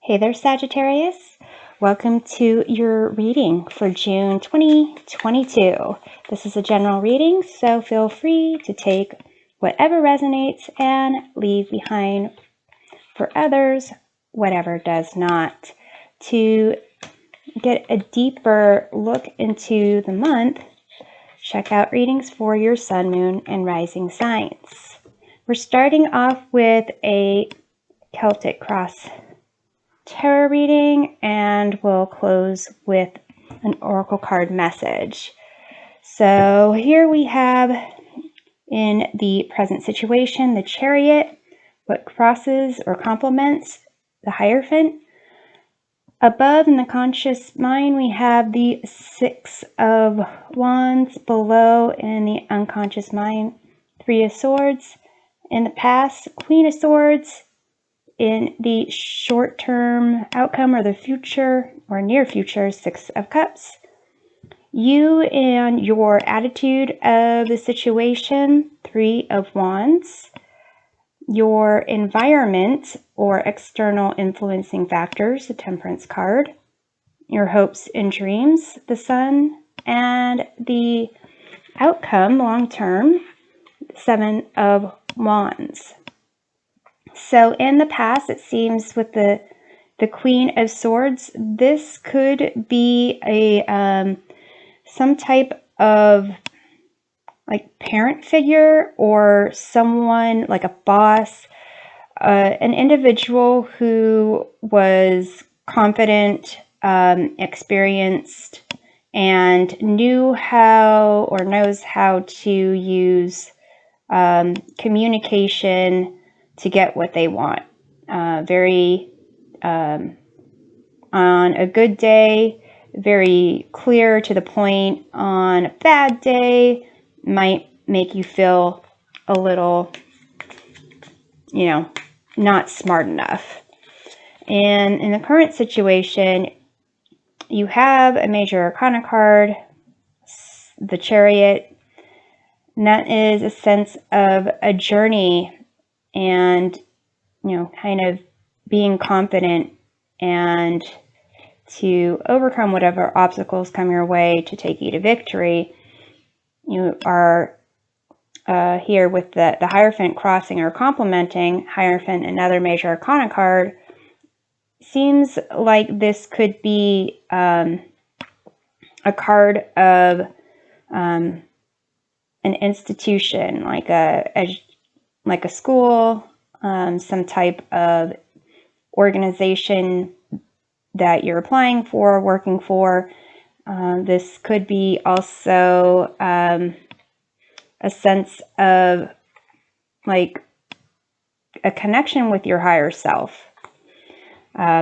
Hey there, Sagittarius. Welcome to your reading for June 2022. This is a general reading, so feel free to take whatever resonates and leave behind for others whatever does not. To get a deeper look into the month, check out readings for your sun, moon, and rising signs. We're starting off with a Celtic cross tarot reading, and we'll close with an oracle card message. So here we have, in the present situation, the Chariot, what crosses or complements the Hierophant. Above in the conscious mind, we have the Six of Wands. Below in the unconscious mind, Three of Swords. In the past, Queen of Swords. In the short-term outcome or the future or near future, Six of Cups. You and your attitude of the situation, Three of Wands. Your environment or external influencing factors, the Temperance card. Your hopes and dreams, the Sun. And the outcome, long-term, Seven of Wands. So in the past, it seems with the Queen of Swords, this could be a some type of like parent figure or someone like a boss, an individual who was confident, experienced, and knew how or knows how to use communication to get what they want. On a good day, very clear to the point. On a bad day, might make you feel a little, not smart enough. And in the current situation, you have a major arcana card, the Chariot, and that is a sense of a journey and, kind of being confident and to overcome whatever obstacles come your way to take you to victory. You are here with the Hierophant crossing or complementing Hierophant, another major arcana card. Seems like this could be a card of an institution, like a school, some type of organization that you're applying for, working for. This could be also a sense of like a connection with your higher self,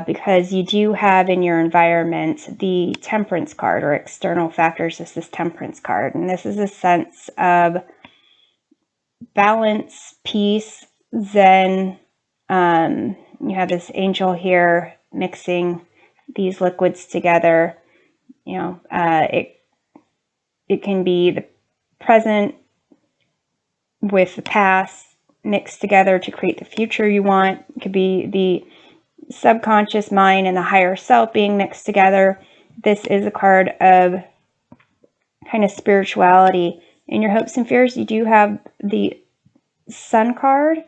because you do have in your environment the Temperance card, or external factors is this Temperance card, and this is a sense of balance, peace, zen. You have this angel here mixing these liquids together. It can be the present with the past mixed together to create the future you want. It could be the subconscious mind and the higher self being mixed together. This is a card of kind of spirituality. In your hopes and fears, you do have the Sun card,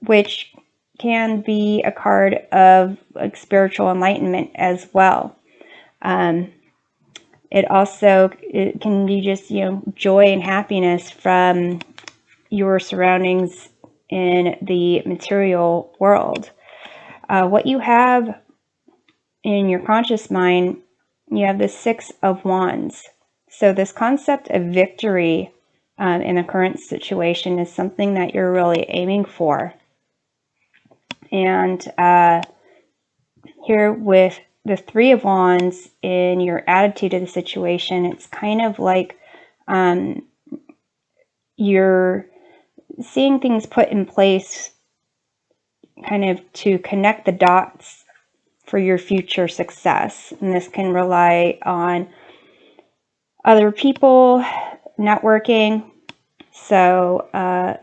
which can be a card of like spiritual enlightenment as well. It can be just, joy and happiness from your surroundings in the material world. What you have in your conscious mind, you have the Six of Wands. So this concept of victory in the current situation is something that you're really aiming for. And here with the Three of Wands in your attitude to the situation, it's kind of like you're seeing things put in place kind of to connect the dots for your future success. And this can rely on other people, networking. So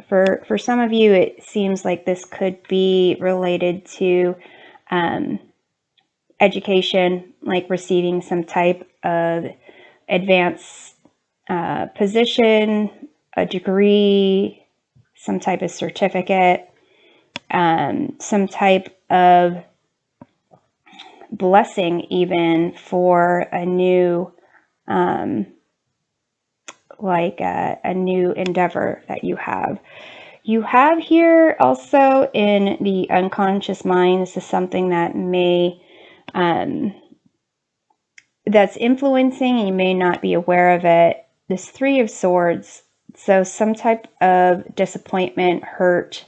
for some of you, it seems like this could be related to education, like receiving some type of advanced position, a degree, some type of certificate, some type of blessing even for a new a new endeavor that you have. You have here also in the unconscious mind, this is something that may that's influencing, and you may not be aware of it. This Three of Swords, so some type of disappointment, hurt,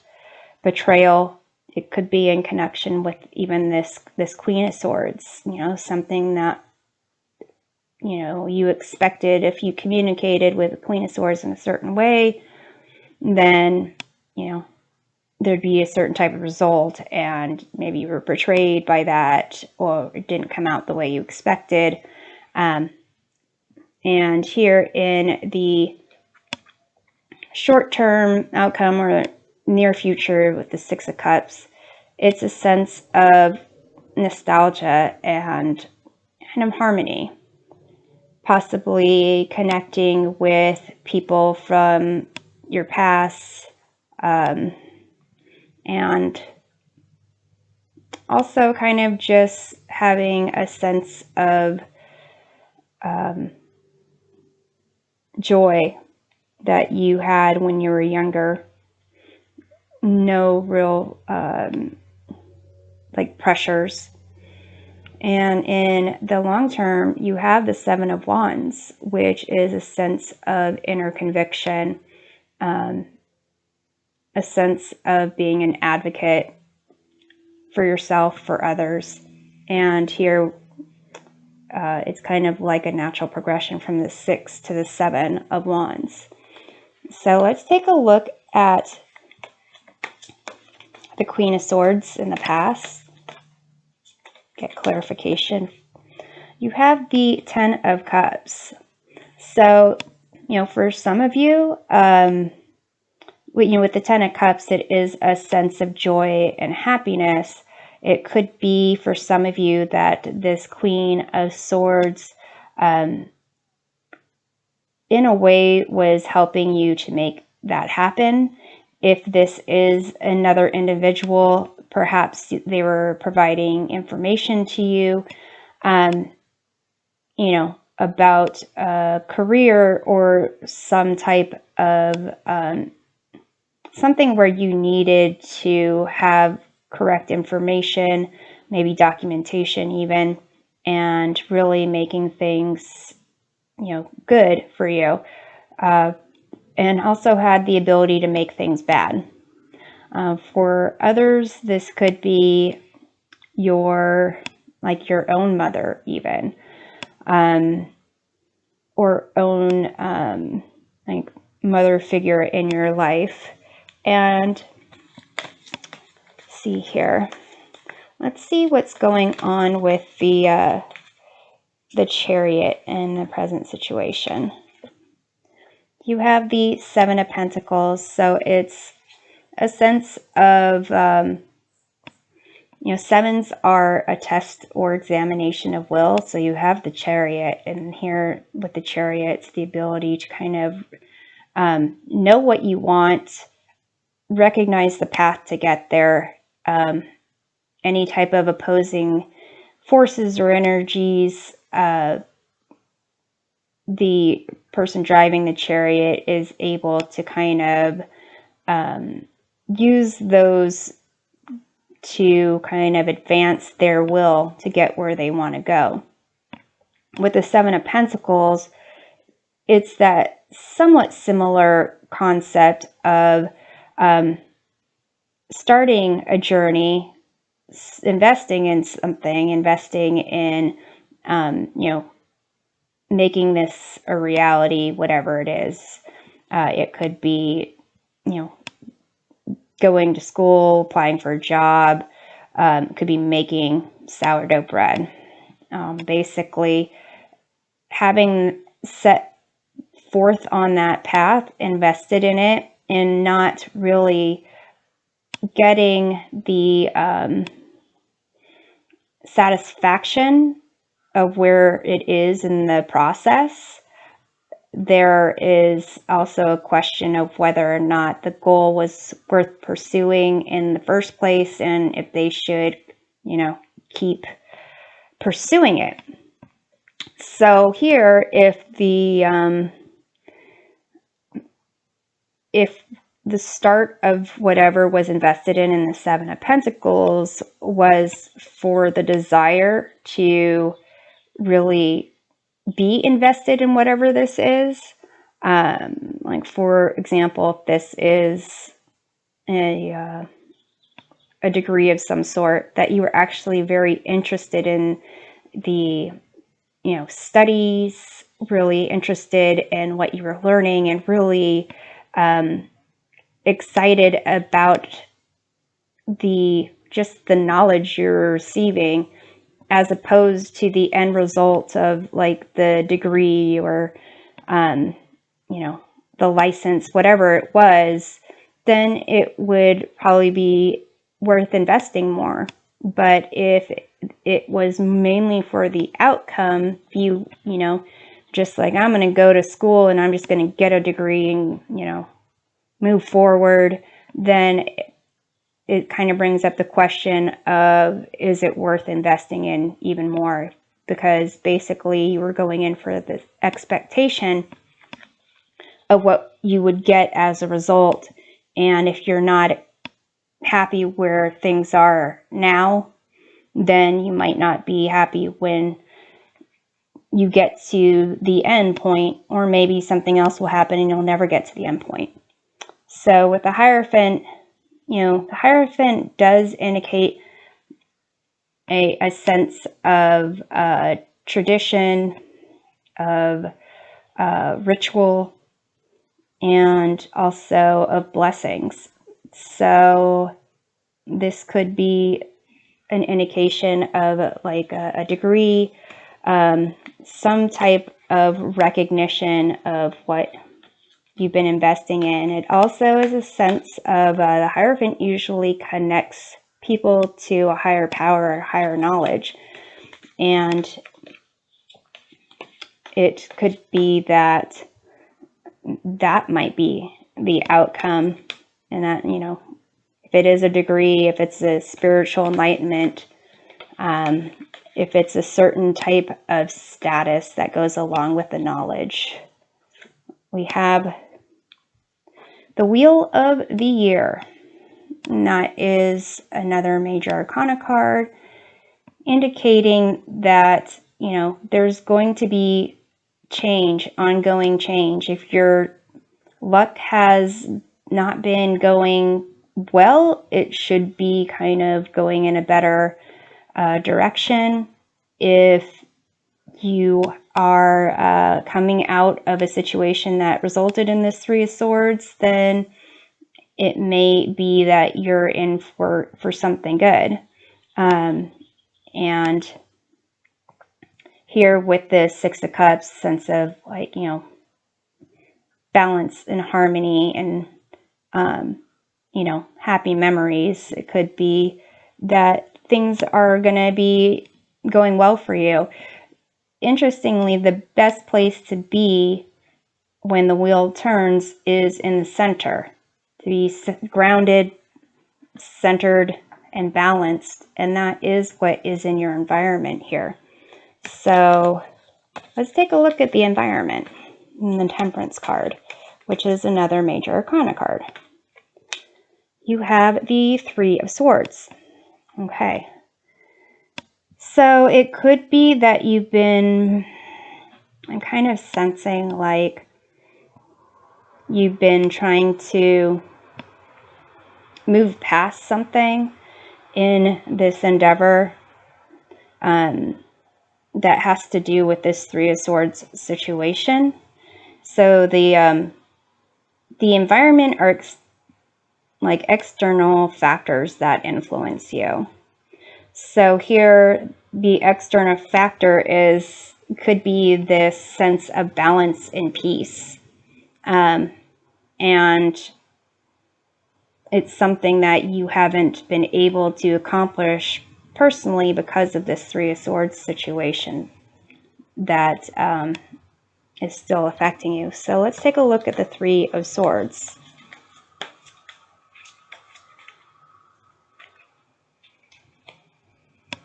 betrayal. It could be in connection with even this Queen of Swords, something that you expected. If you communicated with the Queen of Swords in a certain way, then there'd be a certain type of result, and maybe you were betrayed by that, or it didn't come out the way you expected. And here in the short-term outcome or near future with the Six of Cups, it's a sense of nostalgia and kind of harmony, possibly connecting with people from your past, and also kind of just having a sense of joy that you had when you were younger. No real pressures. And in the long term, you have the Seven of Wands, which is a sense of inner conviction, a sense of being an advocate for yourself, for others. And here, it's kind of like a natural progression from the Six to the Seven of Wands. So let's take a look at the Queen of Swords in the past. Get clarification. You have the Ten of Cups. So, for some of you, with the Ten of Cups, it is a sense of joy and happiness. It could be for some of you that this Queen of Swords, in a way, was helping you to make that happen. If this is another individual, perhaps they were providing information to you, about a career or some type of something where you needed to have correct information, maybe documentation even, and really making things, good for you. And also had the ability to make things bad. For others, this could be your own mother even, or own mother figure in your life. And see here, let's see what's going on with the Chariot in the present situation. You have the Seven of Pentacles, so it's a sense of, sevens are a test or examination of will. So you have the Chariot, and here with the Chariot, it's the ability to kind of know what you want, recognize the path to get there, any type of opposing forces or energies. The person driving the Chariot is able to kind of use those to kind of advance their will to get where they want to go. With the Seven of Pentacles, it's that somewhat similar concept of starting a journey, investing in something, investing in, making this a reality, whatever it is. It could be, going to school, applying for a job, could be making sourdough bread. Basically, having set forth on that path, invested in it, and not really getting the satisfaction of where it is in the process. There is also a question of whether or not the goal was worth pursuing in the first place, and if they should, keep pursuing it. So here, if the start of whatever was invested in the Seven of Pentacles was for the desire to really be invested in whatever this is. Like, for example, if this is a degree of some sort, that you were actually very interested in the, studies, really interested in what you were learning, and really excited about the knowledge you're receiving, as opposed to the end result of like the degree or, the license, whatever it was, then it would probably be worth investing more. But if it was mainly for the outcome, you just like, I'm going to go to school and I'm just going to get a degree and, move forward, then it kind of brings up the question of, is it worth investing in even more? Because basically you were going in for the expectation of what you would get as a result. And if you're not happy where things are now, then you might not be happy when you get to the end point, or maybe something else will happen and you'll never get to the end point. So with the Hierophant, the Hierophant does indicate a sense of tradition, of ritual, and also of blessings. So this could be an indication of like a degree, some type of recognition of what you've been investing in. It also is a sense of the Hierophant usually connects people to a higher power or higher knowledge. And it could be that might be the outcome, and that, if it is a degree, if it's a spiritual enlightenment, if it's a certain type of status that goes along with the knowledge. We have the Wheel of the Year, and that is another major arcana card, indicating that, there's going to be change, ongoing change. If your luck has not been going well, it should be kind of going in a better direction. If you are coming out of a situation that resulted in this Three of Swords, then it may be that you're in for something good. And here with the Six of Cups, sense of like, balance and harmony and, happy memories. It could be that things are going to be going well for you. Interestingly, the best place to be when the wheel turns is in the center, to be grounded, centered, and balanced. And that is what is in your environment here. So let's take a look at the environment in the Temperance card, which is another major arcana card. You have the Three of Swords. Okay. So it could be that I'm kind of sensing like you've been trying to move past something in this endeavor that has to do with this Three of Swords situation. So the environment are like external factors that influence you. So here, the external factor could be this sense of balance and peace. And it's something that you haven't been able to accomplish personally because of this Three of Swords situation that is still affecting you. So let's take a look at the Three of Swords.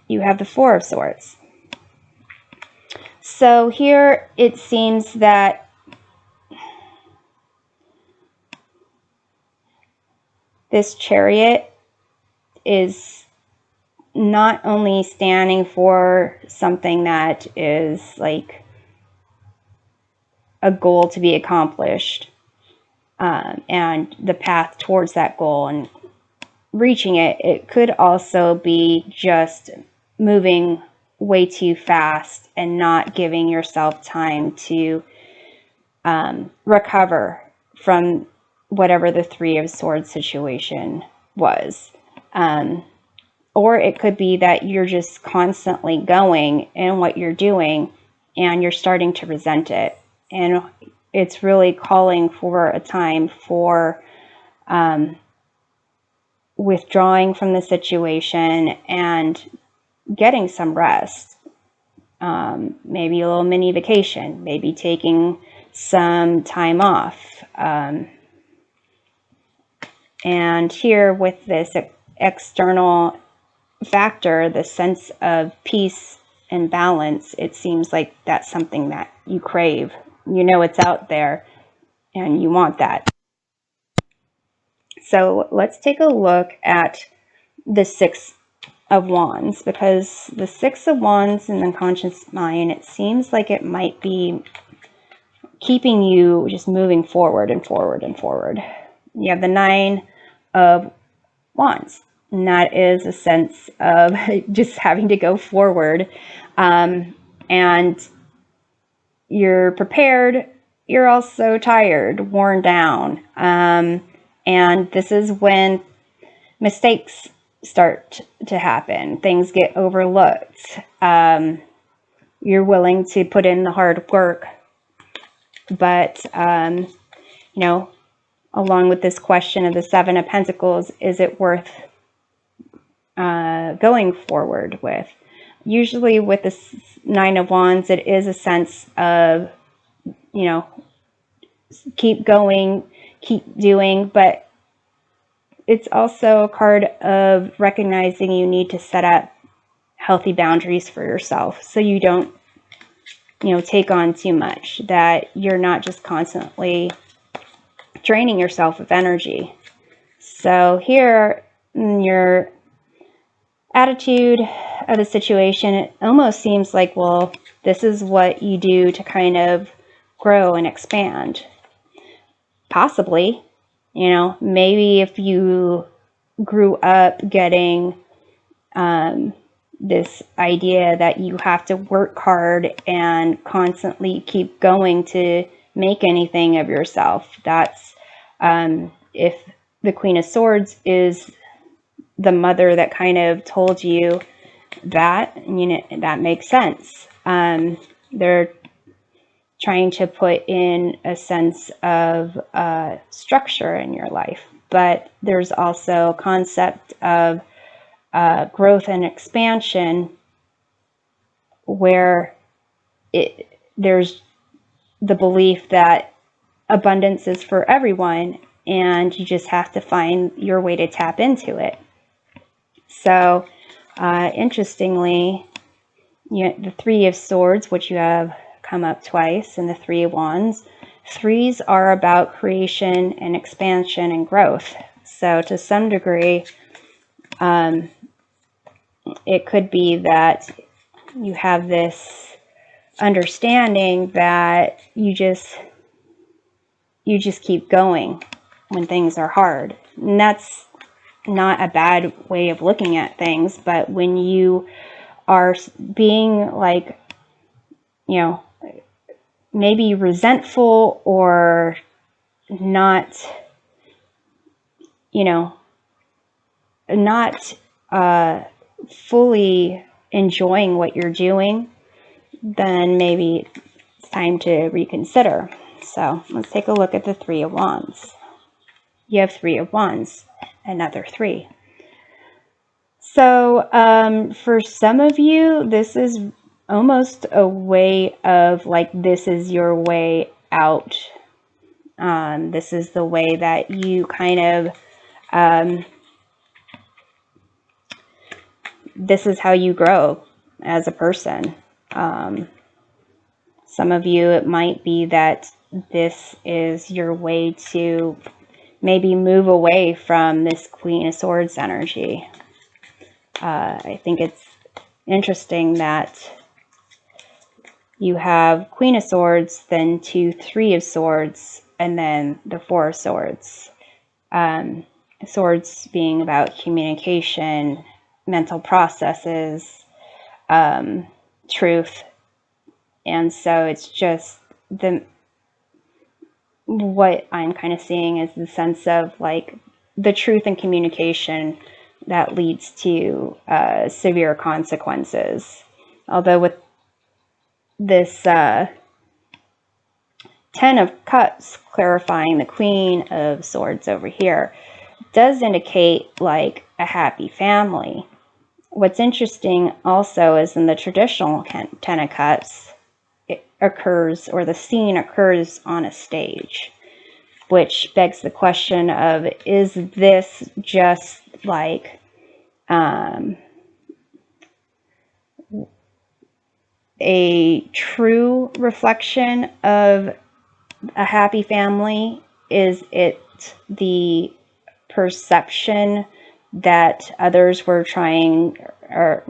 You have the Four of Swords. So here it seems that this Chariot is not only standing for something that is like a goal to be accomplished, and the path towards that goal and reaching it, it could also be just moving way too fast and not giving yourself time to recover from whatever the Three of Swords situation was. Or it could be that you're just constantly going in what you're doing and you're starting to resent it. And it's really calling for a time for withdrawing from the situation and getting some rest. Maybe a little mini vacation, maybe taking some time off. And here with this external factor, the sense of peace and balance, it seems like that's something that you crave. You know it's out there and you want that. So let's take a look at the Six of Wands, because the Six of Wands in the conscious mind, it seems like it might be keeping you just moving forward and forward and forward. You have the Nine of Wands, and that is a sense of just having to go forward, and you're prepared. You're also tired, worn down, and this is when mistakes start to happen. Things get overlooked. You're willing to put in the hard work, but you know, along with this question of the Seven of Pentacles, is it worth going forward with? Usually with the Nine of Wands, it is a sense of, you know, keep going, keep doing, but it's also a card of recognizing you need to set up healthy boundaries for yourself so you don't, you know, take on too much, that you're not just constantly draining yourself of energy. So here, your attitude of the situation, it almost seems like, well, this is what you do to kind of grow and expand. Possibly, you know, maybe if you grew up getting this idea that you have to work hard and constantly keep going to make anything of yourself, that's if the Queen of Swords is the mother that kind of told you that, you know, that makes sense. They're trying to put in a sense of structure in your life, but there's also a concept of growth and expansion where there's the belief that abundance is for everyone and you just have to find your way to tap into it. So interestingly, you know, the Three of Swords, which you have come up twice, and the Three of Wands, threes are about creation and expansion and growth. So to some degree, it could be that you have this understanding that you just keep going when things are hard. And that's not a bad way of looking at things, but when you are being like, you know, maybe resentful or not, you know, not fully enjoying what you're doing, then maybe it's time to reconsider. So let's take a look at the Three of Wands. You have Three of Wands, another three. So for some of you, this is almost a way of like, this is your way out. This is the way that you kind of, this is how you grow as a person. Some of you, it might be that this is your way to maybe move away from this Queen of Swords energy. I think it's interesting that you have Queen of Swords, then 2, 3 of Swords, and then the 4 of Swords. Swords being about communication, mental processes, truth. And so it's just what I'm kind of seeing is the sense of like the truth and communication that leads to severe consequences. Although with this 10 of Cups clarifying the Queen of Swords over here does indicate like a happy family. What's interesting also is in the traditional 10 of Cups, it occurs, or the scene occurs on a stage, which begs the question of, is this just like a true reflection of a happy family? Is it the perception that others were trying, or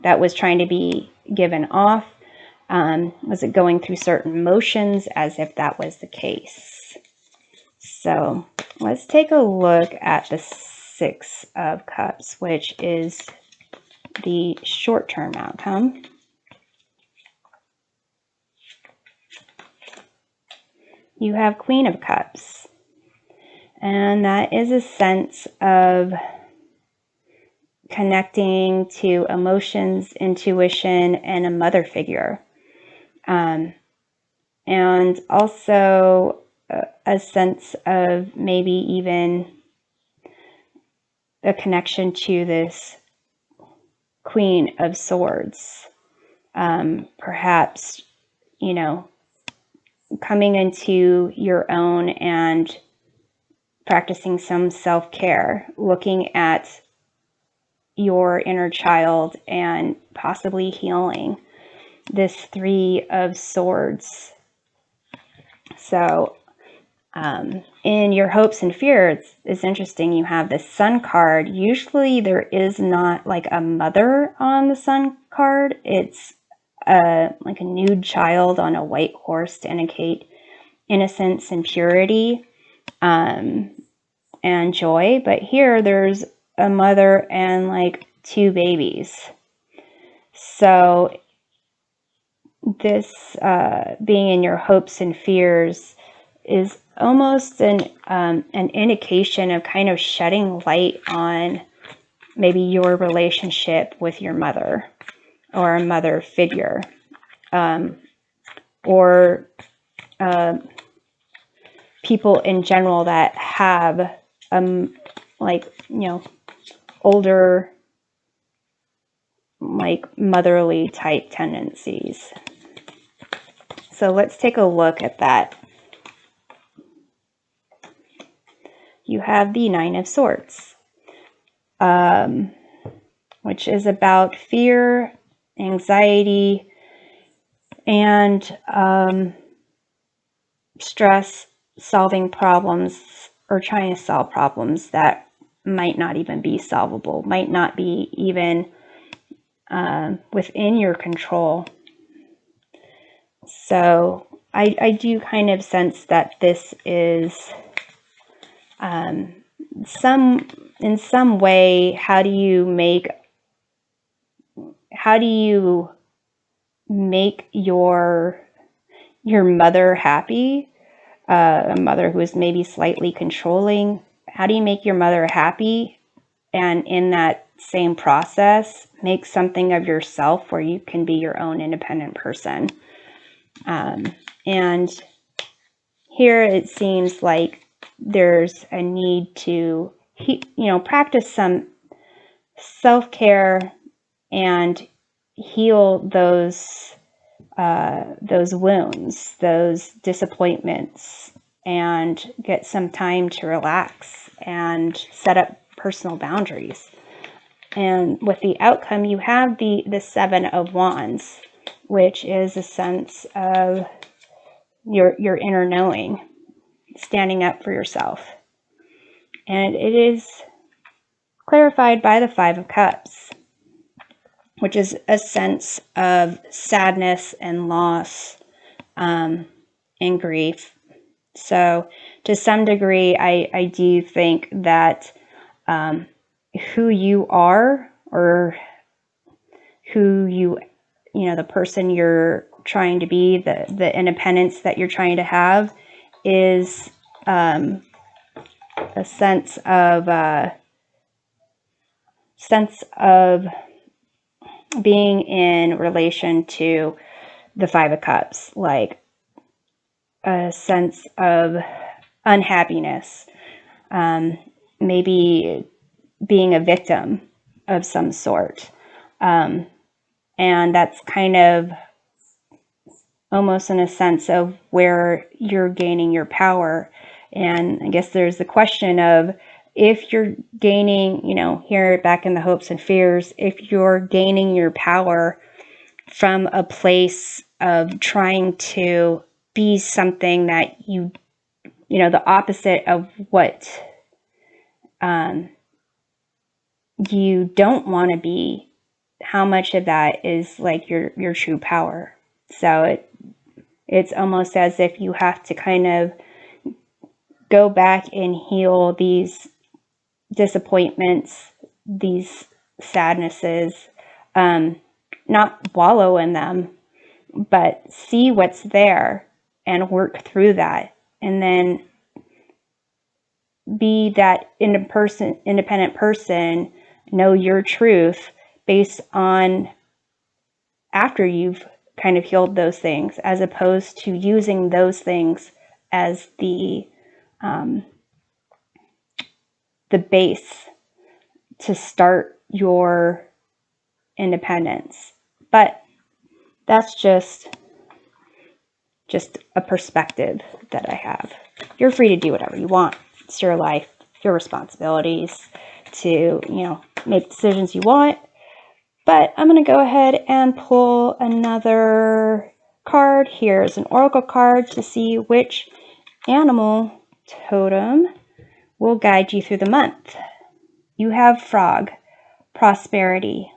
that was trying to be given off? Was it going through certain motions as if that was the case? So let's take a look at the 6 of Cups, which is the short-term outcome. You have Queen of Cups, and that is a sense of connecting to emotions, intuition, and a mother figure. And also a sense of maybe even a connection to this Queen of Swords. Perhaps, coming into your own and practicing some self-care, looking at your inner child and possibly healing this 3 of Swords. So in your hopes and fears, it's interesting, you have the Sun card. Usually there is not like a mother on the Sun card. It's like a nude child on a white horse to indicate innocence and purity and joy. But here there's a mother and like 2 babies. So this being in your hopes and fears is almost an indication of kind of shedding light on maybe your relationship with your mother or a mother figure, or people in general that have older, like motherly type tendencies. So let's take a look at that. You have the 9 of Swords, which is about fear, anxiety, and stress, solving problems or trying to solve problems that might not even be solvable, might not be even within your control. So I do kind of sense that this is in some way, how do you make your mother happy? A mother who is maybe slightly controlling. How do you make your mother happy? And in that same process, make something of yourself where you can be your own independent person. And here it seems like there's a need to, practice some self-care and heal those wounds, those disappointments, and get some time to relax and set up personal boundaries. And with the outcome, you have the Seven of Wands, which is a sense of your inner knowing, standing up for yourself. And it is clarified by the Five of Cups, which is a sense of sadness and loss and grief. So to some degree, I do think that who you are, or who the person you're trying to be, the independence that you're trying to have, is a sense of being in relation to the Five of Cups, like a sense of unhappiness, maybe being a victim of some sort. And that's kind of almost in a sense of where you're gaining your power. And I guess there's the question of, if you're gaining, here back in the hopes and fears, if you're gaining your power from a place of trying to be something that the opposite of what you don't want to be, how much of that is like your true power. So it's almost as if you have to kind of go back and heal these disappointments, these sadnesses, not wallow in them, but see what's there and work through that, and then be that independent person, know your truth based on after you've kind of healed those things, as opposed to using those things as the base to start your independence. But that's just a perspective that I have. You're free to do whatever you want. It's your life, your responsibilities to, make decisions you want. But I'm going to go ahead and pull another card. Here's an oracle card to see which animal totem will guide you through the month. You have Frog, prosperity.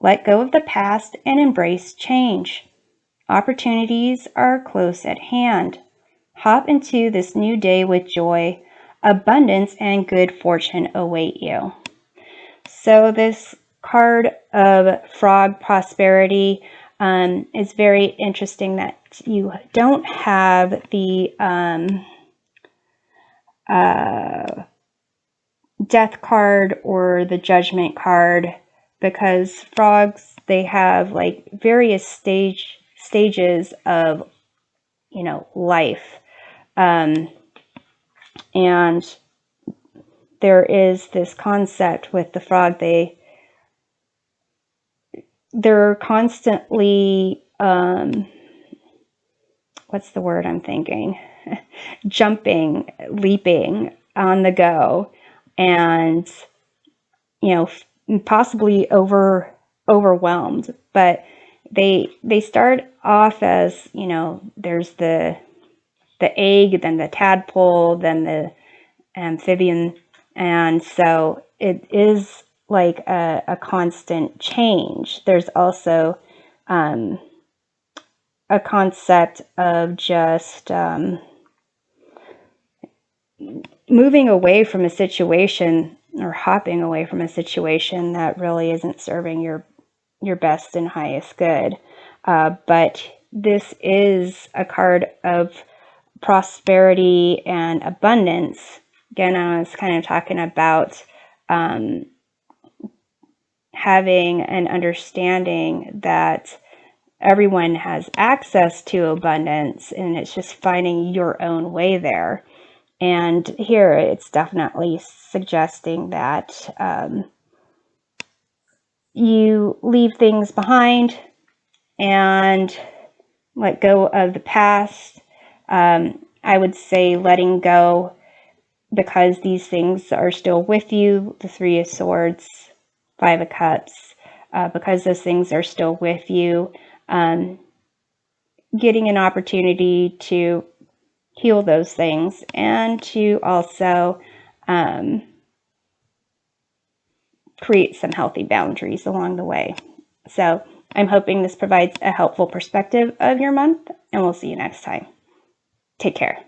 Let go of the past and embrace change. Opportunities are close at hand. Hop into this new day with joy. Abundance and good fortune await you. So this card of Frog, prosperity, is very interesting that you don't have the death card or the judgment card, because frogs, they have like various stages of life, and there is this concept with the frog, they're constantly what's the word I'm thinking, jumping, leaping on the go, and possibly overwhelmed. But they start off as, there's the egg, then the tadpole, then the amphibian, and so it is like a constant change. There's also a concept of just moving away from a situation, or hopping away from a situation that really isn't serving your best and highest good. But this is a card of prosperity and abundance. Again, I was kind of talking about having an understanding that everyone has access to abundance, and it's just finding your own way there. And here it's definitely suggesting that you leave things behind and let go of the past. I would say letting go, because these things are still with you. The Three of Swords, Five of Cups, because those things are still with you. Getting an opportunity to heal those things and to also create some healthy boundaries along the way. So I'm hoping this provides a helpful perspective of your month, and we'll see you next time. Take care.